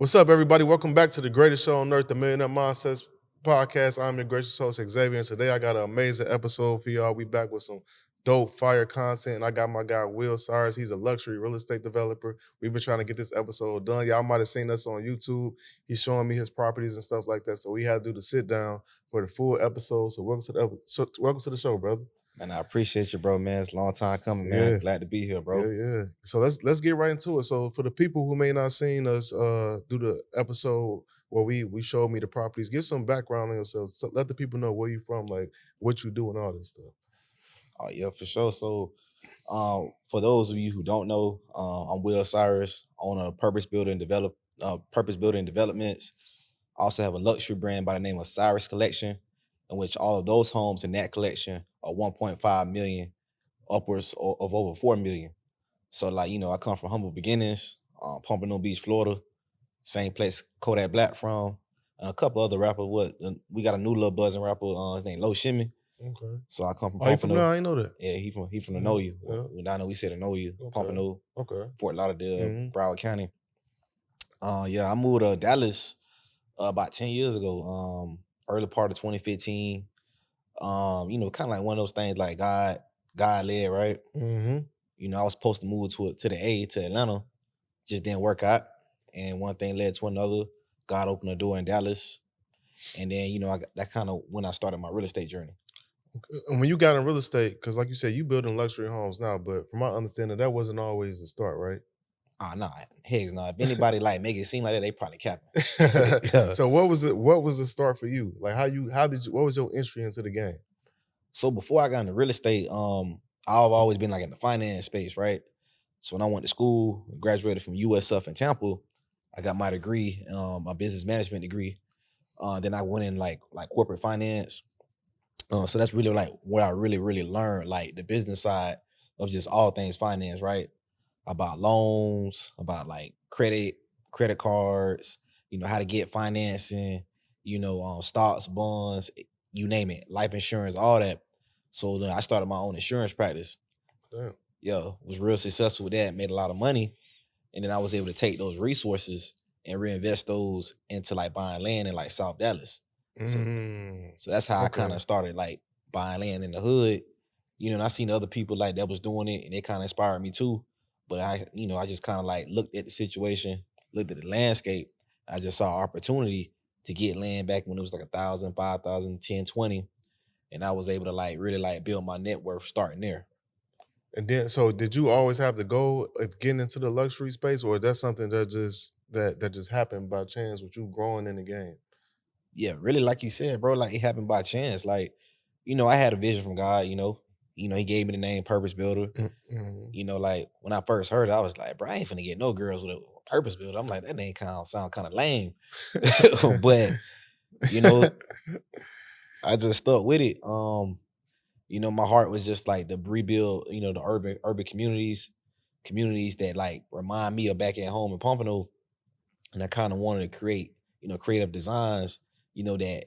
What's up, everybody? Welcome back to the greatest show on earth, the Millionaire Mindsets Podcast. I'm your gracious host, Xavier, and today I got an amazing episode for y'all. We back with some dope fire content, and I got my guy, Will Cyrus. He's a luxury real estate developer. We've been trying to get this episode done. Y'all might have seen us on YouTube. He's showing me his properties and stuff like that, so we had to do the sit down for the full episode. So welcome to the show, brother. Man, I appreciate you, bro, man. It's a long time coming, man. Yeah. Glad to be here, bro. Yeah. So let's get right into it. So for the people who may not seen us do the episode where we showed me the properties, give some background on yourself. So let the people know where you from, like what you do and all this stuff. Oh, yeah, for sure. So for those of you who don't know, I'm Will Cyrus, owner of Purpose Building Developments. I also have a luxury brand by the name of Cyrus Collection, in which all of those homes in that collection are 1.5 million, upwards of over 4 million. So, I come from humble beginnings, Pompano Beach, Florida, same place Kodak Black from, and a couple other rappers. We got a new little buzzing rapper, his name Low Shimmy. Okay. So I come from Pompano. Pompano. From there? I ain't know that. Yeah, he from the Know You. Yeah. I know we said the Know You, Okay. Pompano, Okay. Fort Lauderdale, Broward County. I moved to Dallas about 10 years ago, early part of 2015. Kind of like one of those things like God led, right? Mm-hmm. I was supposed to move to Atlanta, just didn't work out. And one thing led to another. God opened the door in Dallas. And then, that kind of when I started my real estate journey. And when you got in real estate, because like you said, you building luxury homes now, but from my understanding, that wasn't always the start, right? Nah, heck no. If anybody make it seem like that, they probably capping. Yeah. So what was the start for you? Like what was your entry into the game? So before I got into real estate, I've always been like in the finance space, right? So when I went to school, graduated from USF in Tampa, I got my degree, my business management degree. Then I went in like corporate finance. So that's really like what I really learned, like the business side of just all things finance, right? About loans, about like credit cards, how to get financing, stocks, bonds, you name it, life insurance, all that. So then I started my own insurance practice. Damn. Yeah, was real successful with that, made a lot of money. And then I was able to take those resources and reinvest those into like buying land in like South Dallas. So that's how I kind of started like buying land in the hood. And I seen other people like that was doing it and they kind of inspired me too. But I just kind of like looked at the situation, looked at the landscape. I just saw opportunity to get land back when it was like 1,000, 5,000, 10, 20. And I was able to like really like build my net worth starting there. And then, so did you always have the goal of getting into the luxury space, or is that something that just happened by chance with you growing in the game? Yeah, really, like you said, bro, like it happened by chance. Like, I had a vision from God, he gave me the name Purpose Builder. Mm-hmm. Like when I first heard it, I was like, bro, I ain't finna get no girls with a Purpose Builder. I'm like, that name sound kind of lame. But, I just stuck with it. My heart was just like to rebuild, the urban communities that like remind me of back at home in Pompano. And I kind of wanted to create, creative designs, that,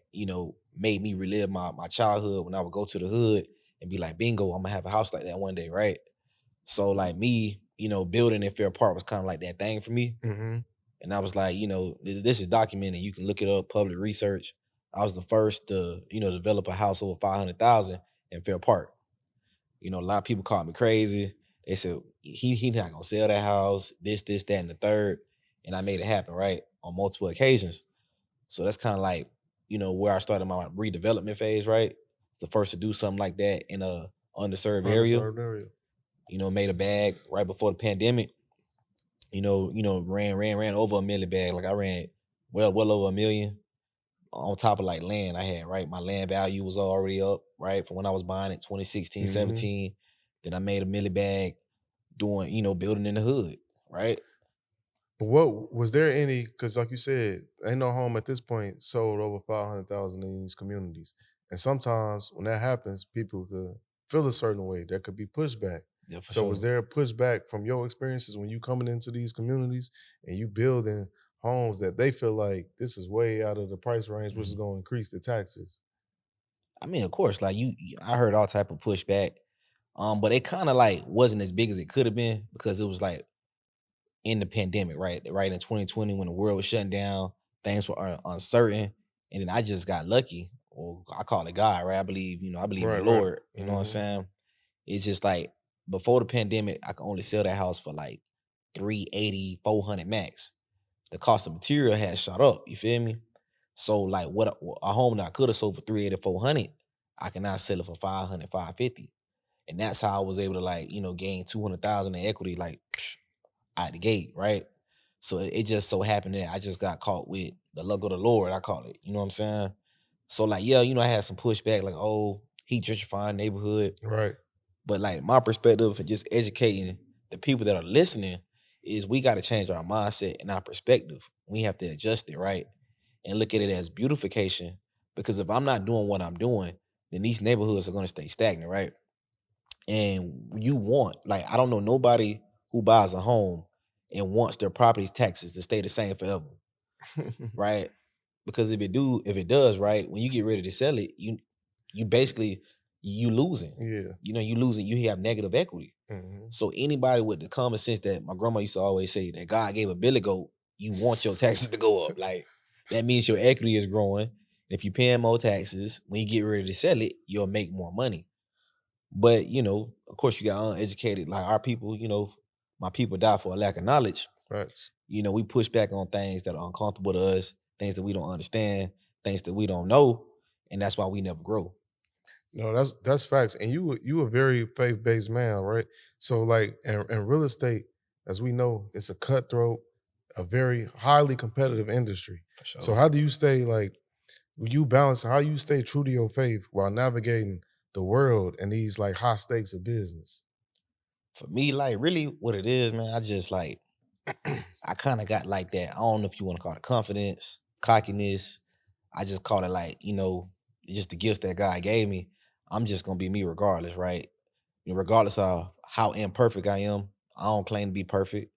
made me relive my childhood when I would go to the hood and be like, bingo, I'm gonna have a house like that one day, right? So like me, building in Fair Park was kind of like that thing for me. Mm-hmm. And I was like, this is documented. You can look it up, public research. I was the first to, develop a house over 500,000 in Fair Park. A lot of people called me crazy. They said he not gonna sell that house, this, that, and the third. And I made it happen, right? On multiple occasions. So that's kind of like, where I started my redevelopment phase, right? It's the first to do something like that in a underserved area. Made a bag right before the pandemic. Ran over 1 million bag. Like I ran well over 1 million on top of like land I had, right? My land value was already up, right? From when I was buying it 2016, 17. Then I made 1 million bag doing, building in the hood, right? But what was there any? Because like you said, ain't no home at this point sold over 500,000 in these communities, and sometimes when that happens, people could feel a certain way. There could be pushback. Yeah, for So sure. was there a pushback from your experiences when you coming into these communities and you building homes that they feel like this is way out of the price range, which is going to increase the taxes? I mean, of course, like I heard all type of pushback, but it kind of like wasn't as big as it could have been because it was like in the pandemic, right? Right in 2020 when the world was shutting down, things were uncertain. And then I just got lucky. Or I call it God, right? I believe in the Right, right. Lord. You know what I'm Mhm. saying? It's just like before the pandemic, I could only sell that house for like 380, 400 max. The cost of material had shot up. You feel me? So like what a home that I could have sold for 380, 400, I can now sell it for 500, 550. And that's how I was able to like, gain 200,000 in equity like out the gate, right? So it just so happened that I just got caught with the luck of the Lord, I call it. You know what I'm saying? So like, yeah, I had some pushback, like, oh, he gentrifying neighborhood. Right. But like my perspective and just educating the people that are listening is we got to change our mindset and our perspective. We have to adjust it, right? And look at it as beautification. Because if I'm not doing what I'm doing, then these neighborhoods are going to stay stagnant, right? And like, I don't know nobody who buys a home and wants their property taxes to stay the same forever, right? Because if it does, right, when you get ready to sell it, you basically you losing. Yeah. You losing, you have negative equity. Mhm. So anybody with the common sense that my grandma used to always say that God gave a billy goat, you want your taxes to go up. Like that means your equity is growing. If you're paying more taxes, when you get ready to sell it, you'll make more money. But of course, you got uneducated, like our people. My people die for a lack of knowledge. Facts. We push back on things that are uncomfortable to us, things that we don't understand, things that we don't know, and that's why we never grow. No, that's facts. And you a very faith based man, right? So like in real estate, as we know, it's a cutthroat, a very highly competitive industry. For So sure. how do you stay like you balance how you stay true to your faith while navigating the world and these like high stakes of business? For me, like really what it is, man, I just like I kind of got like that. I don't know if you want to call it confidence, cockiness. I just call it like, just the gifts that God gave me. I'm just gonna be me regardless, right? Regardless of how imperfect I am, I don't claim to be perfect.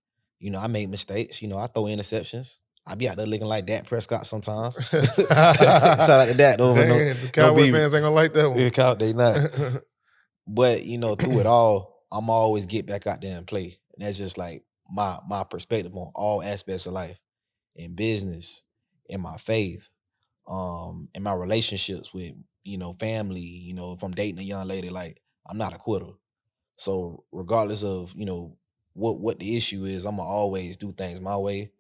I make mistakes. I throw interceptions. I be out there looking like Dak Prescott sometimes. Shout out to Dak, though, but Dang, the no Cowboy beef. fans ain't gonna like that one. They not. But through it all, I'm always get back out there and play. And that's just like my perspective on all aspects of life, in business, in my faith, in my relationships with, family, if I'm dating a young lady, like I'm not a quitter. So regardless of, what the issue is, I'ma always do things my way.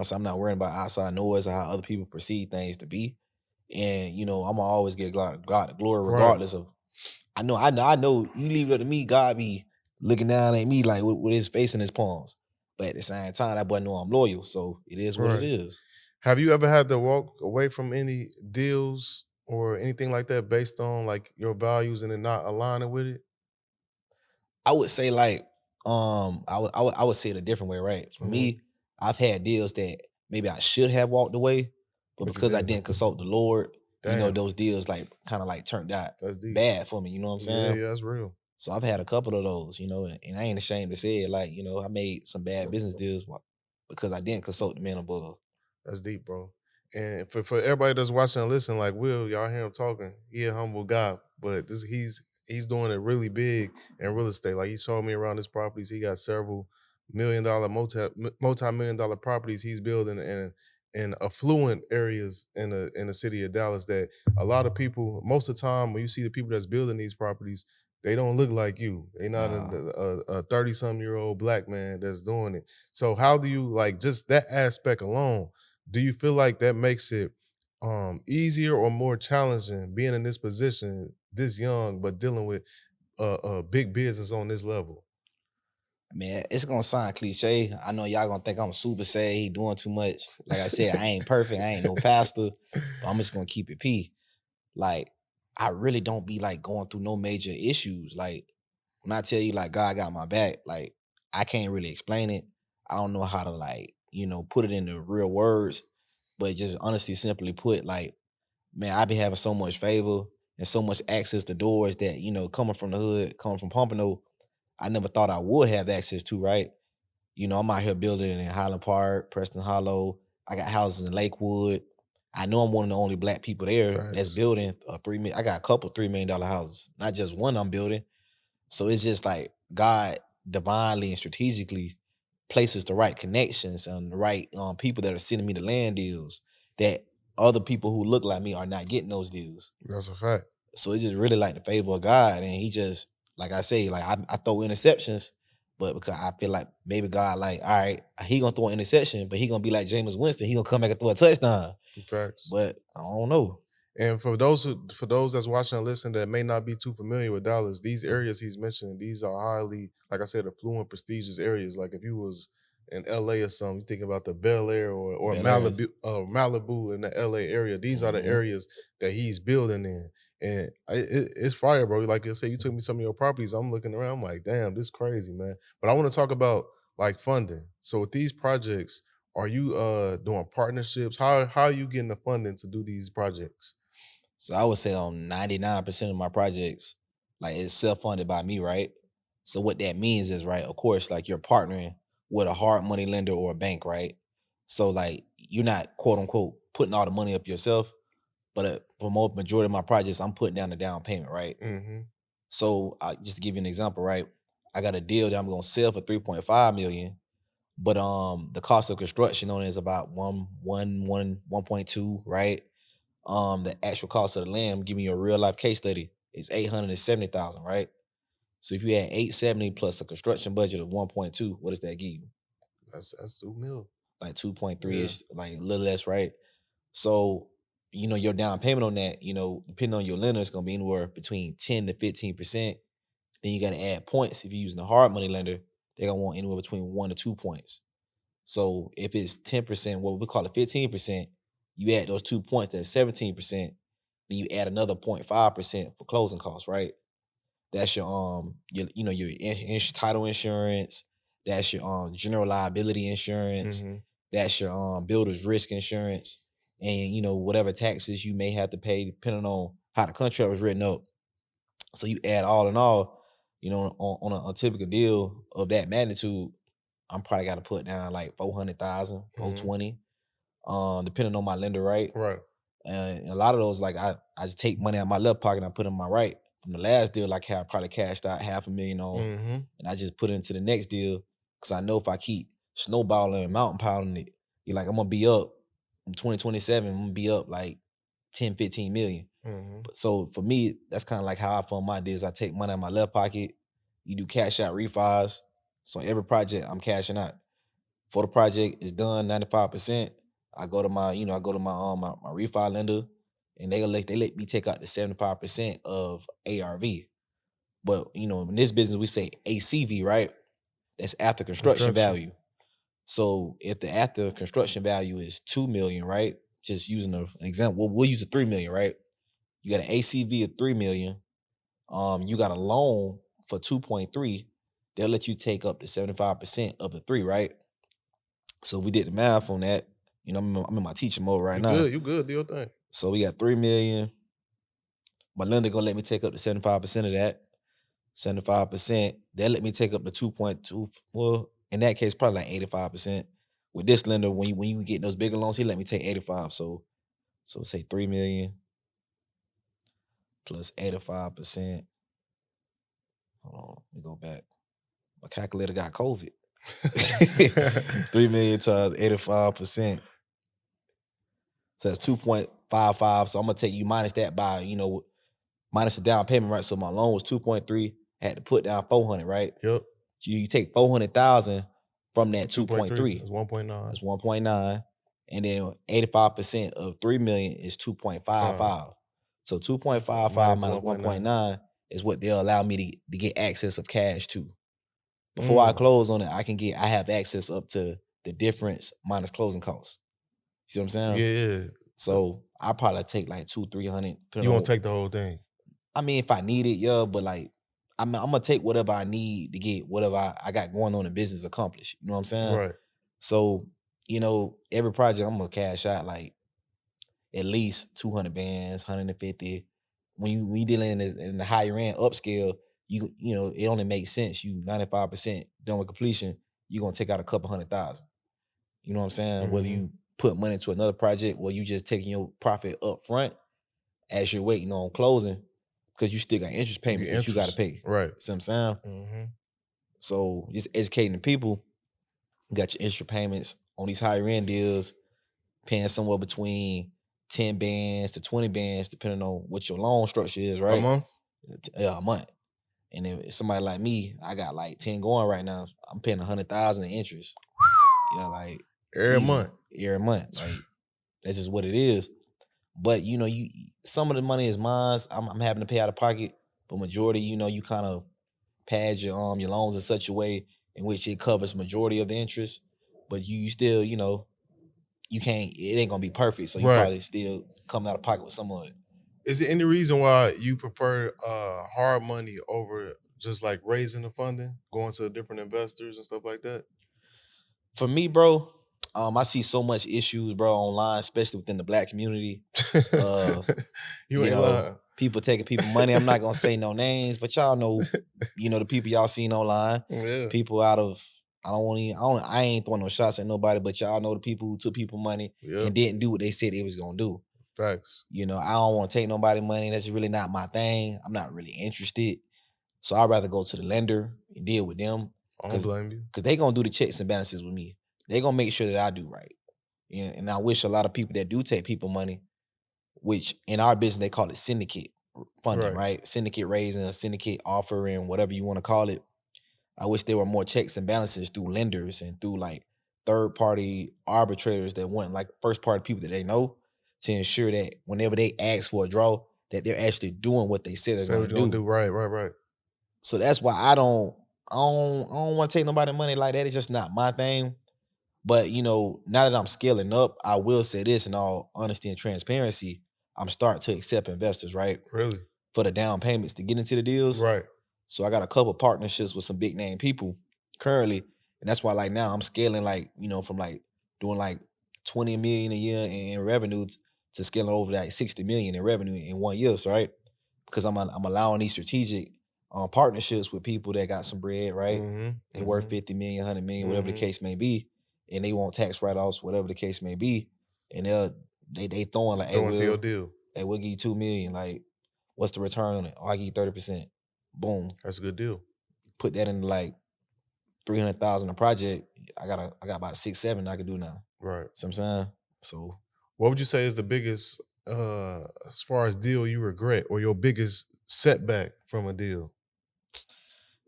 So I'm not worrying about outside noise or how other people perceive things to be. And I'ma always get God the glory Right. regardless of I know you leave it up to me, God be looking down at me like with his face in his palms. But at the same time, that boy know I'm loyal. So it is what it Right. is. Have you ever had to walk away from any deals or anything like that based on like your values and it not aligning with it? I would say like I would say it a different way, right? For Mhm. me, I've had deals that maybe I should have walked away, but But you because I didn't. didn't consult the Lord, Damn, those deals like kind of like turned out that's deep. bad for me. You know what I'm Yeah, saying? yeah, that's real. So I've had a couple of those, and I ain't ashamed to say it. Like, I made some bad business deals because I didn't consult the man above. That's deep, bro. And for everybody that's watching and listening, like Will, y'all hear him talking. He a humble guy, but he's doing it really big in real estate. Like he showed me around his properties. He got several multi-million dollar properties he's building in affluent areas in the city of Dallas that a lot of people, most of the time when you see the people that's building these properties, they don't look like you. They not Nah. a 30-some-year-old black man that's doing it. So how do you like just that aspect alone? Do you feel like that makes it easier or more challenging being in this position this young but dealing with big business on this level? Man, it's gonna sound cliche. I know y'all gonna think I'm super sad, he doing too much. Like I said, I ain't perfect, I ain't no pastor, but I'm just gonna keep it P. Like, I really don't be like going through no major issues. Like, when I tell you like God got my back, like I can't really explain it. I don't know how to like, put it into real words, but just honestly, simply put, like, man, I be having so much favor and so much access to doors that, coming from the hood, coming from Pompano, I never thought I would have access to, right? I'm out here building in Highland Park, Preston Hollow. I got houses in Lakewood. I know I'm one of the only black people there that's Facts. building a 3 million. I got a couple $3 million houses, not just one I'm building. So it's just like God divinely and strategically, places, the right connections, and the right people that are sending me the land deals that other people who look like me are not getting those deals. That's a fact. So it's just really like the favor of God. And he just, like I say, like I throw interceptions, but because I feel like maybe God, like, all right, he gonna throw an interception, but he gonna be like Jameis Winston. He gonna come back and throw a touchdown. Facts. But I don't know. And for those that's watching and listening that may not be too familiar with Dallas, these areas he's mentioning, these are highly, like I said, affluent, prestigious areas. Like if you was in LA or something, you think about the Bel Air or Bel Air is- Malibu in the LA area. These are the Mhm. areas that he's building in. And it's fire, bro. Like I said, you took me some of your properties. I'm looking around, I'm like, damn, this is crazy, man. But I want to talk about like funding. So with these projects, are you doing partnerships? How are you getting the funding to do these projects? So I would say on 99% of my projects, like it's self-funded by me, right? So what that means is, right, of course, like you're partnering with a hard money lender or a bank, right? So like you're not quote unquote putting all the money up yourself, but for most majority of my projects, I'm putting down the down payment, right? Mm-hmm. So just to give you an example, right? I got a deal that I'm gonna sell for 3.5 million, but the cost of construction on it is about 1.2, right? The actual cost of the land, giving you a real life case study, is 870,000, right? So if you had 870 plus a construction budget of 1.2, what does that give you? That's 2 mil. Like 2.3 Yeah. ish, like a little less, right? So, your down payment on that, depending on your lender, it's gonna be anywhere between 10 to 15%. Then you gotta add points. If you're using a hard money lender, they're gonna want anywhere between 1 to 2 points. So if it's 10%, what we call it 15%, you add those 2 points, that's 17%. Then you add another 0.5% for closing costs, right? That's your title insurance, that's your general liability insurance, Mm-hmm. that's your builder's risk insurance, and whatever taxes you may have to pay depending on how the contract was written up. So you add all in all, on a typical deal of that magnitude, I'm probably got to put down like 400,000, Mm-hmm. 420, depending on my lender, right? Right. And a lot of those, like I just take money out of my left pocket and I put it in my right. From the last deal, like I probably cashed out 500,000 on, Mm-hmm. and I just put it into the next deal because I know if I keep snowballing and mountain pounding it, you're like I'm gonna be up in 2027. I'm gonna be up like 10, 15 million. Mm-hmm. But so for me, that's kind of like how I fund my deals. I take money out of my left pocket. You do cash out refis. So every project I'm cashing out. For the project is done 95%, I go to my refi lender, and they let me take out the 75% of ARV. But in this business we say ACV, right? That's after construction Construction. value. So if the after construction value is 2 million, right? Just using an example, we'll use a 3 million, right? You got an ACV of 3 million. You got a loan for 2.3. They'll let you take up to 75% of the 3, right? So if we did the math on that, I'm in my teaching mode right You now. good? You good? Do your thing. So we got 3 million. My lender gonna let me take up to 75% of that. 75%. They'll let me take up to 2.2. Well, in that case, probably like 85%. With this lender, when you get those bigger loans, he let me take 85. So say 3 million plus 85%. Hold on, let me go back. My calculator got COVID. 3 million times 85%. So that's 2.55. So I'm gonna take you minus that by, minus the down payment, right? So my loan was 2.3, had to put down 400, right? Yep. You take 400,000 from that 2.3. That's 1.9. That's 1.9. And then 85% of 3 million is 2.55. So 2.55 Minus minus 1.9. 1.9 is what they'll allow me to get access of cash to. Before I Mm. close on it, I have access up to the difference minus closing costs. See what I'm saying? Yeah. So I probably take like 200-300. You won't take the whole thing. I mean, if I need it, yeah, but like I'm gonna take whatever I need to get whatever I got going on in business accomplished. You know what I'm saying? Right. So, every project I'm gonna cash out like at least 200 bands, 150. When you dealing in the higher end upscale, it only makes sense. You 95% done with completion, you're gonna take out a couple 100,000. You know what I'm saying? Whether Mhm. you put money into another project or you just taking your profit up front as you're waiting on closing, because you still got interest You payments get that you got to interest. pay. Right. See what I'm saying? Mm-hmm. So just educating the people, You got your interest payments on these higher end deals, paying somewhere between 10 bands to 20 bands, depending on what your loan structure is, A right? month? Yeah, a month. And if somebody like me, I got like 10 going right now. I'm paying 100,000 in interest. Yeah, like Every easy month. every month. Like that's just what it is. But you some of the money is mine. I'm having to pay out of pocket, but majority, you kind of pad your loans in such a way in which it covers majority of the interest. But you still, you can't. It ain't gonna be perfect, so you Right. probably still come out of pocket with some of it. Is there any reason why you prefer hard money over just like raising the funding, going to different investors and stuff like that? For me, bro, I see so much issues, bro, online, especially within the black community. Uh, You ain't lying. People taking people money. I'm not gonna say no names, but y'all know, the people y'all seen online. Yeah. People out of I ain't throwing no shots at nobody, but y'all know the people who took people money Yeah. and didn't do what they said they was gonna do. Facts. I don't want to take nobody money. That's really not my thing. I'm not really interested. So I'd rather go to the lender and deal with them. I don't blame you. Because they gonna do the checks and balances with me. They gonna make sure that I do right. And I wish a lot of people that do take people money, which in our business they call it syndicate funding, right? Syndicate raising, syndicate offering, whatever you want to call it. I wish there were more checks and balances through lenders and through like third party arbitrators that want like first party people that they know to ensure that whenever they ask for a draw, that they're actually doing what they said they're going to do. Right. So that's why I don't want to take nobody money like that. It's just not my thing. But now that I'm scaling up, I will say this in all honesty and transparency, I'm starting to accept investors, right? Really? For the down payments to get into the deals. Right. So I got a couple partnerships with some big name people currently. And that's why like now I'm scaling like, from like doing like 20 million a year in revenue to scaling over like 60 million in revenue in 1 year, so, right? Because I'm allowing these strategic partnerships with people that got some bread, right? They worth 50 million, 100 million, whatever the case may be. And they want tax write-offs, whatever the case may be. And they throwing like, to your deal. Hey, we'll give you 2 million. Like, what's the return on it? Oh, I give you 30%. Boom. That's a good deal. Put that in like 300,000 a project. I got about 6, 7 I can do now. Right. See what I'm saying? So what would you say is the biggest as far as deal you regret or your biggest setback from a deal?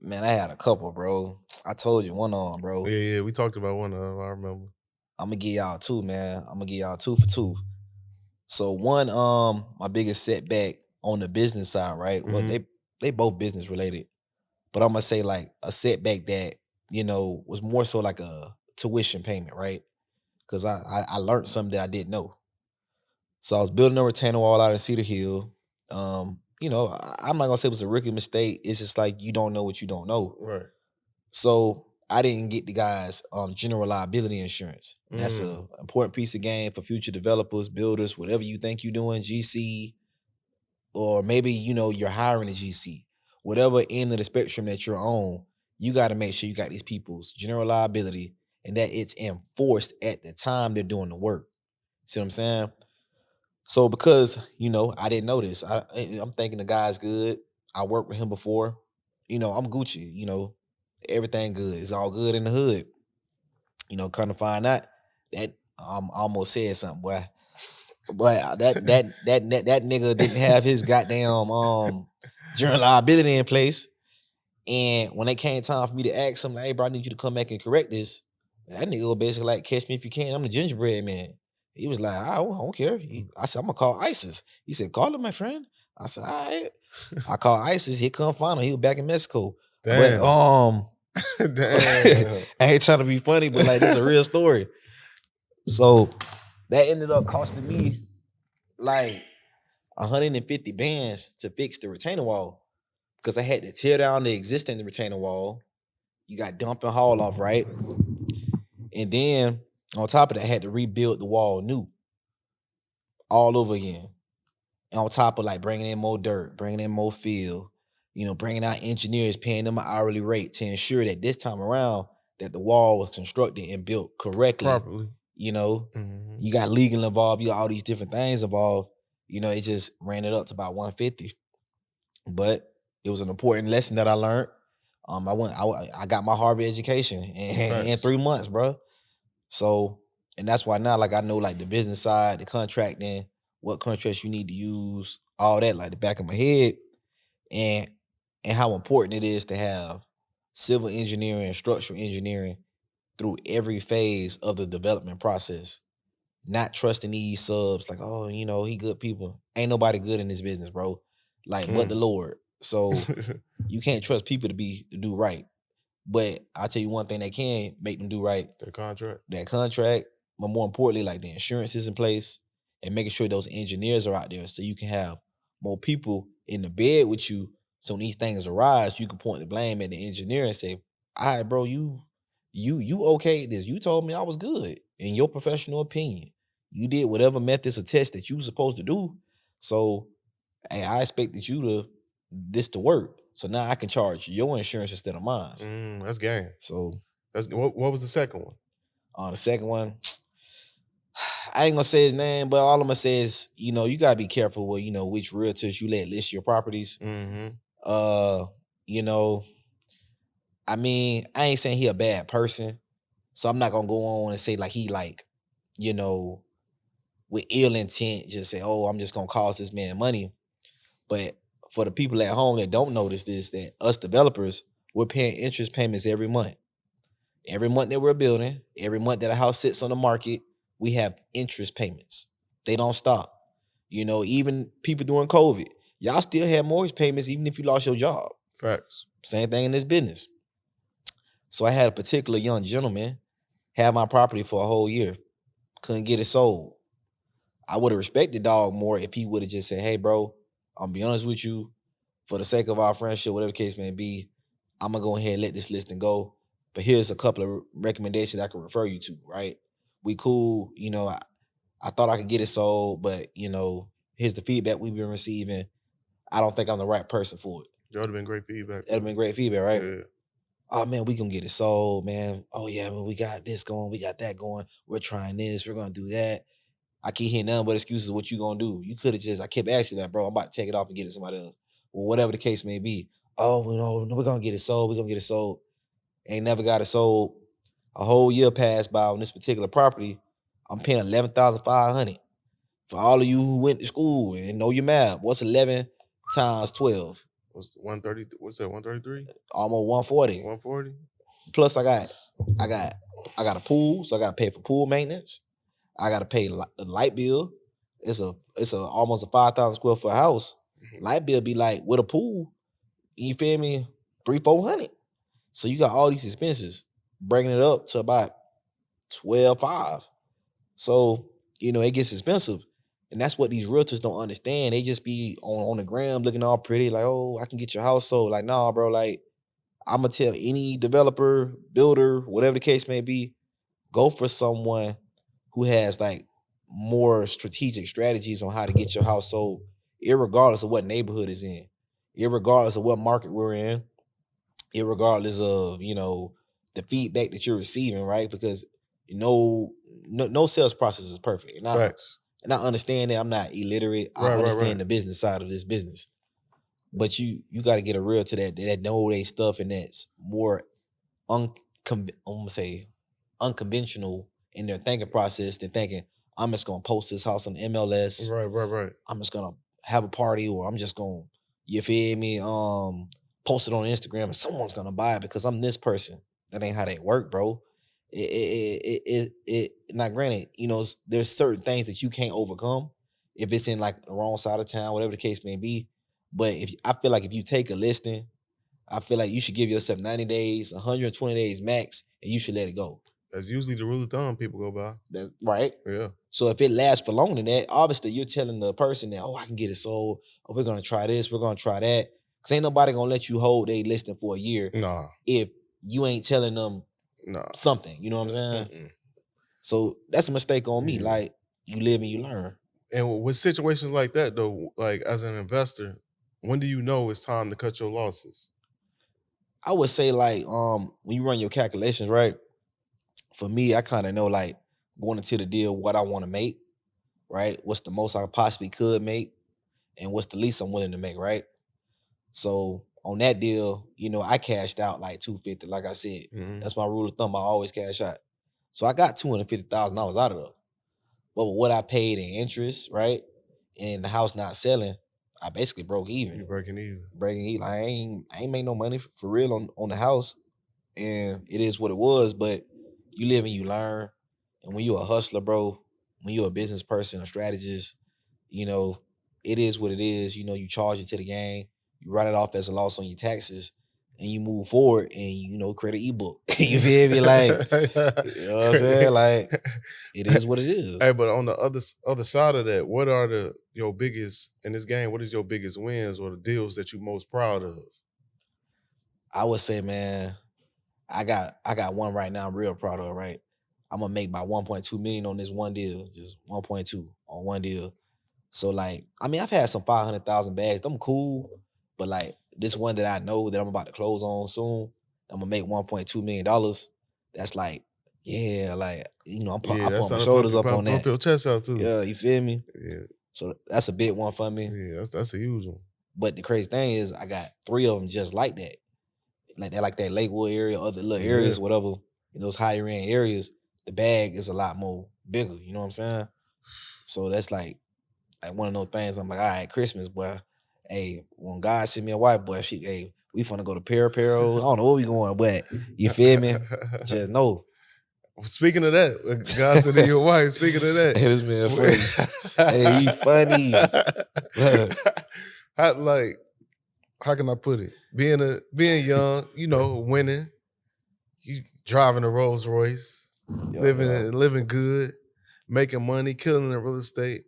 Man, I had a couple, bro. I told you one on, bro. Yeah, we talked about one of them, I remember. I'm gonna give y'all two, man. I'm gonna give y'all 2 for 2. So one, my biggest setback on the business side, right? Well, they both business related, but I'm gonna say like a setback that was more so like a tuition payment, right? Because I learned something that I didn't know. So I was building a retaining wall out in Cedar Hill. I'm not gonna say it was a rookie mistake. It's just like you don't know what you don't know. Right. So I didn't get the guys general liability insurance. That's an important piece of game for future developers, builders, whatever you think you're doing, GC, or maybe you're hiring a GC. Whatever end of the spectrum that you're on, you got to make sure you got these people's general liability and that it's enforced at the time they're doing the work. See what I'm saying? So because, I didn't know this, I'm thinking the guy's good. I worked with him before. I'm Gucci, everything good. It's all good in the hood. Kind of find out that I almost said something, boy. But that nigga didn't have his goddamn general liability in place. And when it came time for me to ask him, like, hey, bro, I need you to come back and correct this. That nigga was basically like, catch me if you can. I'm the gingerbread man. He was like, I don't care. I said, I'm gonna call ISIS. He said, call him, my friend. I said, all right. I called ISIS. He come find him. He was back in Mexico. Damn. But damn. I ain't trying to be funny, but like this is a real story. So that ended up costing me like 150 bands to fix the retaining wall because I had to tear down the existing retaining wall. You got dump and haul off, right? And then on top of that, I had to rebuild the wall new all over again. And on top of like bringing in more dirt, bringing in more fill, bringing out engineers, paying them an hourly rate to ensure that this time around that the wall was constructed and built correctly. Properly. You got legal involved, you got all these different things involved. It just ran it up to about 150. But it was an important lesson that I learned. I got my Harvard education in Facts. 3 months, bro. So, and that's why now, like, I know like the business side, the contracting, what contracts you need to use, all that, like the back of my head, and how important it is to have civil engineering and structural engineering through every phase of the development process. Not trusting these subs, like, oh, he good people. Ain't nobody good in this business, bro. Like, but the Lord. So you can't trust people to do right. But I'll tell you one thing that can make them do right. The contract. That contract, but more importantly, like the insurance is in place and making sure those engineers are out there so you can have more people in the bed with you. So when these things arise, you can point the blame at the engineer and say, all right, bro, you okayed this. You told me I was good in your professional opinion. You did whatever methods or tests that you were supposed to do. So hey, I expected you to work. So now I can charge your insurance instead of mine. That's game. So That's what was the second one? The second one, I ain't gonna say his name, but all I'm gonna say is, you gotta be careful with, which realtors you let list your properties. You know, I mean, I ain't saying he a bad person, so I'm not gonna go on and say like he like, with ill intent, just say, oh, I'm just gonna cost this man money. But for the people at home that don't notice this, that us developers, we're paying interest payments every month. Every month that we're building, every month that a house sits on the market, we have interest payments. They don't stop. Even people during COVID, y'all still have mortgage payments even if you lost your job. Facts. Same thing in this business. So I had a particular young gentleman have my property for a whole year. Couldn't get it sold. I would have respected dog more if he would have just said, hey, bro, I'm gonna be honest with you. For the sake of our friendship, whatever the case may be, I'm gonna go ahead and let this listing go. But here's a couple of recommendations I can refer you to, right? We cool, I thought I could get it sold, but here's the feedback we've been receiving. I don't think I'm the right person for it. That would have been great feedback. That'd have been great feedback, right? Yeah. Oh man, we gonna get it sold, man. Oh yeah, man, we got this going, we got that going. We're trying this, we're gonna do that. I keep hearing nothing but excuses. What you gonna do? You could have I kept asking that, bro. I'm about to take it off and get it somebody else. Well, whatever the case may be. Oh, we're gonna get it sold. We're gonna get it sold. Ain't never got it sold. A whole year passed by on this particular property. I'm paying $11,500. For all of you who went to school and know your math, what's 11 times 12? What's 130? What's that? 133? Almost 140. 140. Plus, I got a pool, so I got to pay for pool maintenance. I got to pay the light bill. It's almost a 5,000 square foot house. Light bill be like with a pool. You feel me? $300-400. So you got all these expenses, bringing it up to about $12,500. So it gets expensive, and that's what these realtors don't understand. They just be on the gram looking all pretty, like, oh, I can get your house sold. Like, nah, bro. Like, I'm gonna tell any developer, builder, whatever the case may be, go for someone who has like more strategic strategies on how to get your house sold, irregardless of what neighborhood is in, irregardless of what market we're in, irregardless of the feedback that you're receiving, right? Because no sales process is perfect. Facts. And I understand that I'm not illiterate. I understand the business side of this business. But you got to get a realtor that know their stuff and that's more unconventional in their thinking process than thinking, I'm just gonna post this house on MLS. Right. I'm just gonna have a party, or I'm just gonna, you feel me, post it on Instagram and someone's gonna buy it because I'm this person. That ain't how they work, bro. Not granted, there's certain things that you can't overcome if it's in like the wrong side of town, whatever the case may be. But I feel like if you take a listing, I feel like you should give yourself 90 days, 120 days max, and you should let it go. That's usually the rule of thumb people go by. That's right. Yeah. So if it lasts for longer than that, obviously you're telling the person that, oh, I can get it sold. Oh, we're gonna try this, we're gonna try that. Cause ain't nobody gonna let you hold a listing for a year. Nah. If you ain't telling them something, you know what I'm saying? So that's a mistake on me. Like, you live and you learn. And with situations like that though, like as an investor, when do you know it's time to cut your losses? I would say like when you run your calculations, right? For me, I kind of know like going into the deal what I want to make, right? What's the most I possibly could make, and what's the least I'm willing to make, right? So on that deal, I cashed out like $250. Like I said, that's my rule of thumb. I always cash out. So I got $250,000 out of it. But with what I paid in interest, right, and the house not selling, I basically broke even. You're breaking even. Breaking even. I ain't made no money for real on the house, and it is what it was. But you live and you learn, and when you're a hustler, bro, when you're a business person, a strategist, it is what it is. You charge it to the game, you write it off as a loss on your taxes, and you move forward and create an ebook. You feel me? Like, you know what I'm saying? Like, it is what it is. Hey, but on the other side of that, what are your biggest in this game? What is your biggest wins or the deals that you're most proud of? I would say, man, I got one right now I'm real proud of, right? I'm gonna make about 1.2 million on this one deal, just 1.2 on one deal. So like, I mean, I've had some 500,000 bags. Them cool, but like this one that I know that I'm about to close on soon, I'm gonna make $1.2 million. That's like, yeah, like I'm putting my shoulders up on that. Pump your chest out too. Yeah, you feel me? Yeah. So that's a big one for me. Yeah, that's a huge one. But the crazy thing is, I got 3 of them just like that. Like that Lakewood area, other little areas, whatever, in those higher end areas, the bag is a lot more bigger. You know what I'm saying? So that's like one of those things. I'm like, all right, Christmas, boy. Hey, when God sent me a wife, boy, we finna go to Peril. I don't know where we going, but you feel me? Just know. Speaking of that, God sent you a wife. Speaking of that, hey, this man funny. Hey, he funny. How can I put it? Being young, winning, you driving a Rolls Royce, living good, making money, killing in real estate,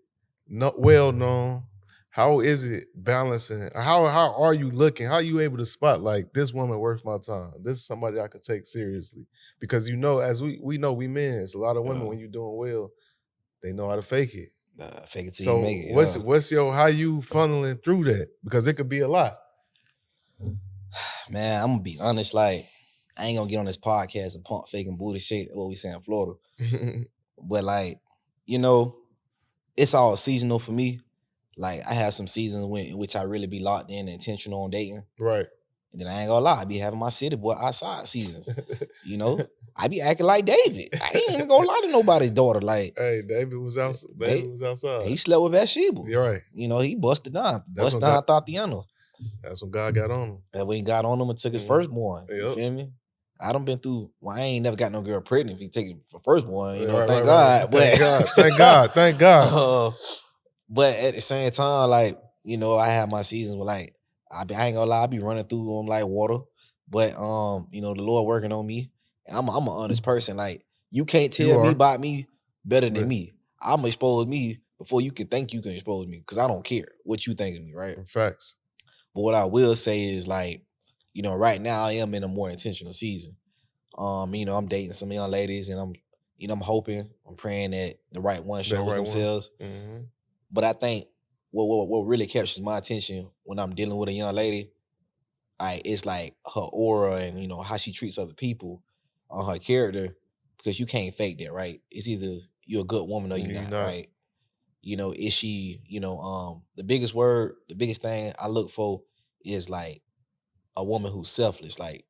well known. How is it balancing? How are you looking? How are you able to spot like this woman worth my time? This is somebody I could take seriously. Because as we know, we men, it's a lot of women when you're doing well, they know how to fake it. Fake it till you make it. What's how you funneling through that? Because it could be a lot. Man, I'm gonna be honest, like I ain't gonna get on this podcast and pump faking booty shit, what we say in Florida. But like, it's all seasonal for me. Like I have some seasons in which I really be locked in and intentional on dating. Right. And then I ain't gonna lie, I be having my city boy outside seasons. I be acting like David. I ain't even gonna lie to nobody's daughter. Like, hey, David was outside. He slept with Bathsheba. You're right. He busted down. Busted down Tatiana. That's when God got on him. And when he got on him and took his firstborn. Yep. You feel me? I done been through. Well, I ain't never got no girl pregnant if he take it for firstborn. Thank God. Thank God. But at the same time, like I have my seasons where like I ain't gonna lie, I be running through them like water. But the Lord working on me, and I'm an honest person. Like you can't tell me about me better than me. I'm expose me before you can think you can expose me because I don't care what you think of me, right? Facts. But what I will say is like, right now I am in a more intentional season. I'm dating some young ladies and I'm hoping, I'm praying that the right one shows themselves. Mm-hmm. But I think what really captures my attention when I'm dealing with a young lady, it's like her aura and how she treats other people, on her character, because you can't fake that, right? It's either you're a good woman or you're not, right? Is she, the biggest thing I look for is like a woman who's selfless. Like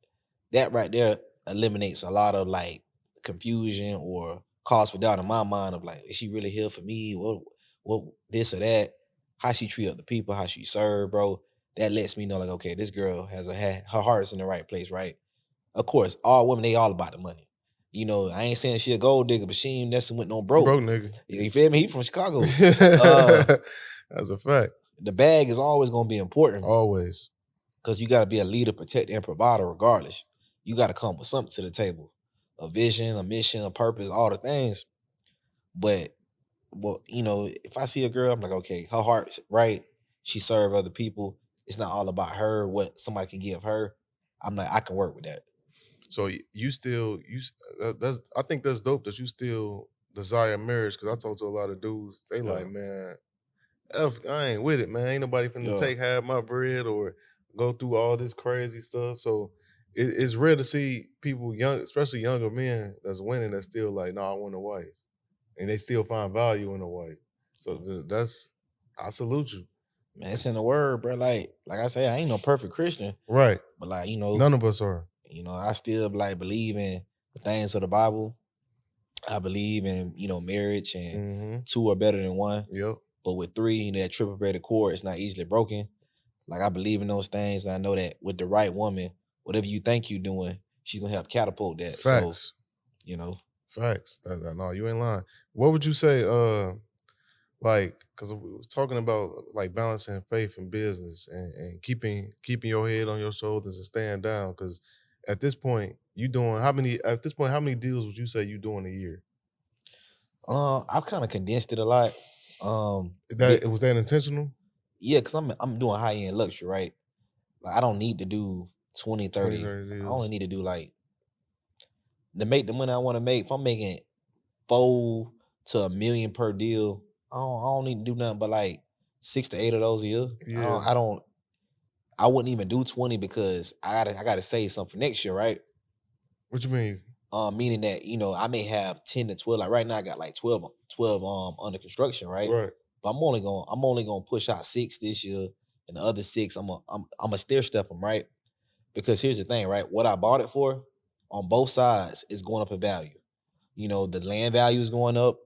that right there eliminates a lot of like confusion or cause for doubt in my mind of like, is she really here for me? What this or that? How she treat other people, how she serve, bro. That lets me know like, okay, this girl has her heart's in the right place, right? Of course, all women, they all about the money. I ain't saying she a gold digger, but she ain't messing with no broke nigga. You feel me? He from Chicago. That's a fact. The bag is always gonna be important. Always. Because you gotta be a leader, protector, and provider regardless. You gotta come with something to the table. A vision, a mission, a purpose, all the things. But if I see a girl, I'm like, okay, her heart's right. She serve other people. It's not all about her, what somebody can give her. I'm like, I can work with that. So I think that's dope that you still desire marriage, because I talk to a lot of dudes, they like, man, I ain't with it, man. Ain't nobody finna take half my bread or go through all this crazy stuff. So it's rare to see people young, especially younger men, that's winning, that's still like, no, I want a wife. And they still find value in a wife. So I salute you. Man, it's in the word, bro. Like I say, I ain't no perfect Christian, Right. but like None of us are. I still like believe in the things of the Bible. I believe in marriage and Mm-hmm. two are better than one. Yep. But with three, that triple braided cord is not easily broken. Like I believe in those things, and I know that with the right woman, whatever you think you're doing, she's gonna help catapult that. Facts. So, Facts. No, you ain't lying. What would you say? Like, because we was talking about like balancing faith and business and keeping your head on your shoulders and staying down. Because at this point, you doing how many? At this point, how many deals would you say you doing a year? I've kind of condensed it a lot. Was that intentional? Yeah, because I'm doing high end luxury, right? Like I don't need to do 20, 30. 30 deals. I only need to do like to make the money I want to make. If I'm making $4 to $1 million per deal, I don't need to do nothing but like 6 to 8 of those a year. Yeah. I wouldn't even do 20 because I gotta save something for next year, right? What you mean? Meaning that I may have 10 to 12. Like right now, I got like 12 under construction, right? Right. But I'm only gonna push out 6 this year, and the other 6 I'm a stair step them, right? Because here's the thing, right? What I bought it for on both sides is going up in value. The land value is going up,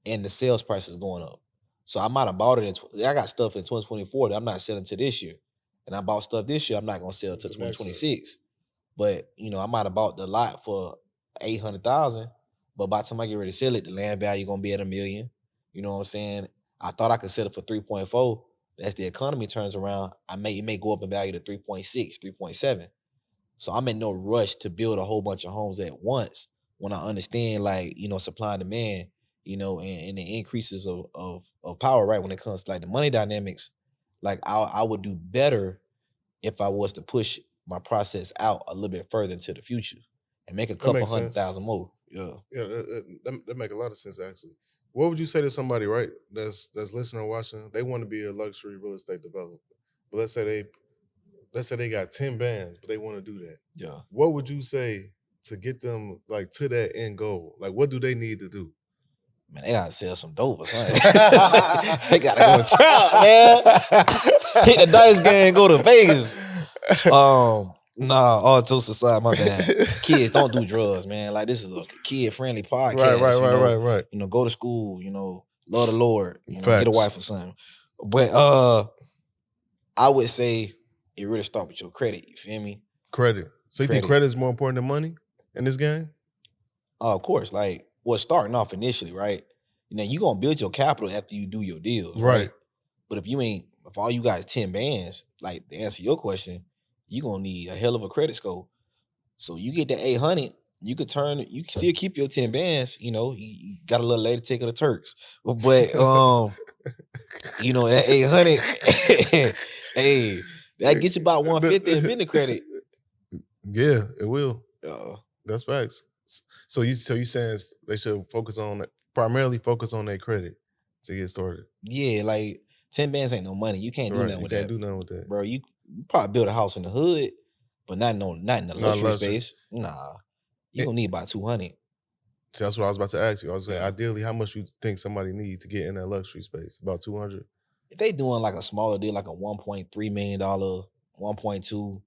and the sales price is going up. So I might have bought it I got stuff in 2024 that I'm not selling to this year, and I bought stuff this year I'm not gonna sell to 2026. But I might have bought the lot for 800,000, but by the time I get ready to sell it, the land value gonna be at $1 million. You know what I'm saying? I thought I could sell it for 3.4. As the economy turns around, it may go up in value to 3.6, 3.7. So I'm in no rush to build a whole bunch of homes at once when I understand supply and demand, and the increases of power, right? When it comes to like the money dynamics, like I would do better if I was to push my process out a little bit further into the future and make a couple 100,000 more. Yeah. Yeah, that make a lot of sense actually. What would you say to somebody, right, that's listening or watching? They want to be a luxury real estate developer, but let's say they got 10 bands, but they want to do that. Yeah. What would you say to get them like to that end goal? Like, what do they need to do? Man, they gotta sell some dope or something. They gotta go trap, man. Hit the dice game, go to Vegas. All jokes aside, my bad. Kids, don't do drugs, man. Like this is a kid-friendly podcast. Right. Go to school. Love the Lord. Facts. Get a wife or something. But I would say it really start with your credit. You feel me? Credit. So you think credit is more important than money in this game? Of course. Like, starting off initially, right? You're gonna build your capital after you do your deals, right? But if all you guys 10 bands, like to answer your question, you're gonna need a hell of a credit score. So you get that 800, you can still keep your 10 bands, you got a little later take of the Turks. But that 800, hey, that gets you about 150 in business credit. Yeah, it will. That's facts. So you saying they should primarily focus on their credit to get started. Yeah, like 10 bands ain't no money. You can't do nothing with that. You can't do nothing with that. Bro, you probably build a house in the hood, but not in the luxury space. Nah. You're gonna need about 200. See, that's what I was about to ask you. I was saying, ideally, how much you think somebody needs to get in that luxury space? About 200? If they doing like a smaller deal, like a $1.3 million, 1.2,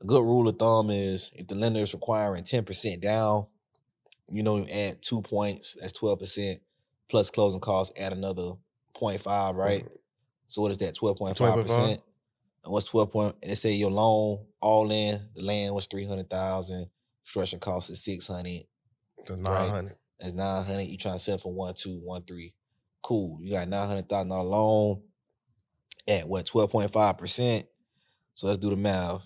a good rule of thumb is if the lender is requiring 10% down, add 2 points, that's 12%, plus closing costs, add another 0.5, right? So what is that? 12.5%. And what's 12 point? And they say your loan all in, the land was 300,000, construction cost is 600. That's 900. Right? That's 900. You trying to sell for 1.2, 1.3. Cool. You got $900,000 loan at what? 12.5%. So let's do the math.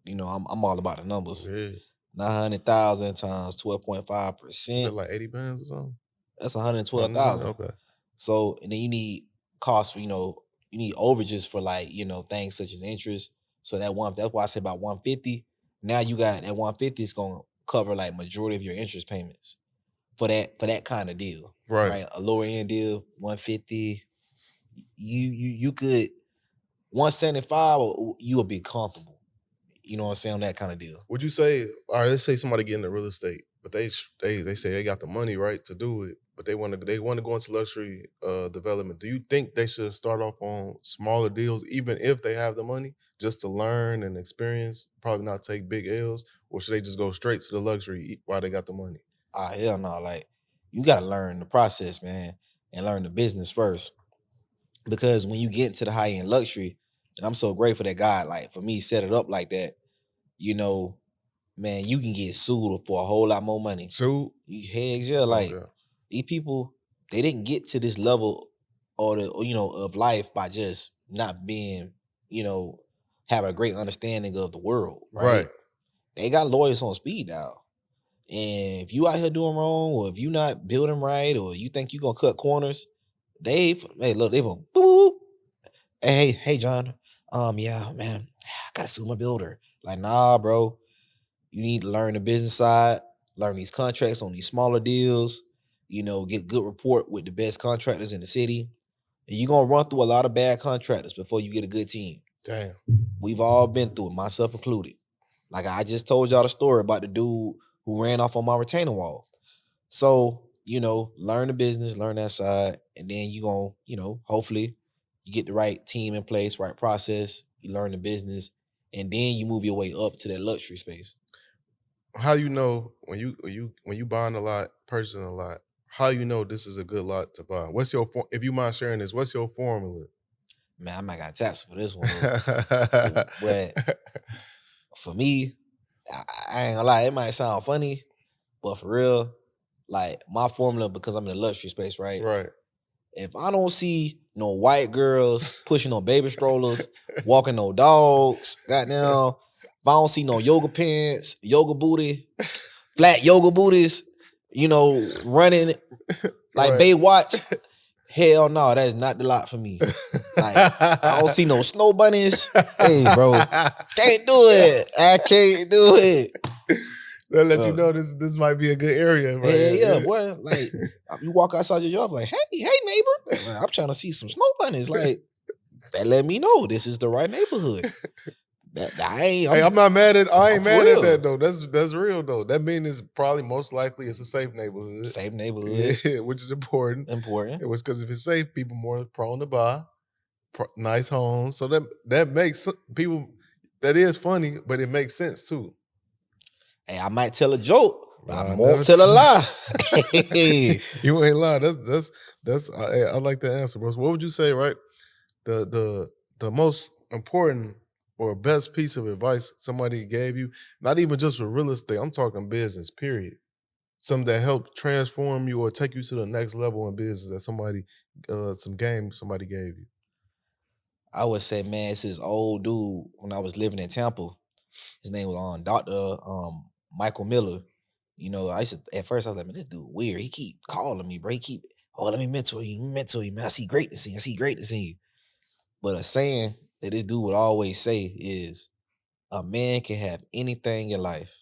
I'm all about the numbers. Yeah. 900,000 times 12.5%. Is that like 80 bands or something? That's 112,000. Okay. So and then you need costs for, you need overages for like, things such as interest. So that's why I say about 150. Now you got that 150 is gonna cover like majority of your interest payments for that kind of deal. Right? A lower end deal, 150. You could 175, you'll be comfortable. You know what I'm saying, on that kind of deal. Would you say, all right, let's say somebody get into real estate, but they say they got the money, right, to do it, but they want to go into luxury development. Do you think they should start off on smaller deals, even if they have the money, just to learn and experience? Probably not take big L's, or should they just go straight to the luxury while they got the money? Hell no. Like, you gotta learn the process, man, and learn the business first. Because when you get into the high end luxury, and I'm so grateful that God, like, for me, set it up like that, you know, man, you can get sued for a whole lot more money. Sued? Heck yeah, like, these people, they didn't get to this level of life by just not being, have a great understanding of the world, right? They got lawyers on speed dial. And if you out here doing wrong, or if you not building right, or you think you gonna cut corners, they look, they boop, boop, boop. Hey, John. Yeah, man, I gotta sue my builder. Like, nah, bro. You need to learn the business side, learn these contracts on these smaller deals, get good rapport with the best contractors in the city. And you're gonna run through a lot of bad contractors before you get a good team. Damn. We've all been through it, myself included. Like, I just told y'all the story about the dude who ran off on my retaining wall. So, learn the business, learn that side, and then you gonna, hopefully you get the right team in place, right process, you learn the business, and then you move your way up to that luxury space. How you know when you buying a lot, purchasing a lot? How you know this is a good lot to buy? What's your if you mind sharing this? What's your formula? Man, I might got taxed for this one, but for me, I ain't gonna lie, it might sound funny, but for real, like, my formula, because I'm in the luxury space, right? Right. If I don't see no white girls pushing no baby strollers, walking no dogs, goddamn, if I don't see no yoga pants, yoga booty, flat yoga booties, running like Baywatch, hell no, that is not the lot for me. Like, I don't see no snow bunnies. Hey, bro, can't do it. I can't do it. They'll let you know this might be a good area. Right? Yeah, boy. Like, you walk outside your yard, like, hey, neighbor, I'm trying to see some snow bunnies. Like, that let me know this is the right neighborhood. I'm not mad at. I ain't mad at that though. That's real though. That means it's probably most likely it's a safe neighborhood. Safe neighborhood, yeah, which is important. It was because if it's safe, people more prone to buy nice homes. So that makes people. That is funny, but it makes sense too. Hey, I might tell a joke, but I won't tell a lie. You ain't lying. That's. I like that answer, bro. So what would you say? Right, the most important or best piece of advice somebody gave you, not even just for real estate, I'm talking business, period. Something that helped transform you or take you to the next level in business that some game somebody gave you. I would say, man, it's this old dude when I was living in Tampa. His name was Dr. Michael Miller. At first I was like, man, this dude weird. He keep calling me, bro. Let me mentor you, man. I see greatness in you. But a saying that this dude would always say is, a man can have anything in life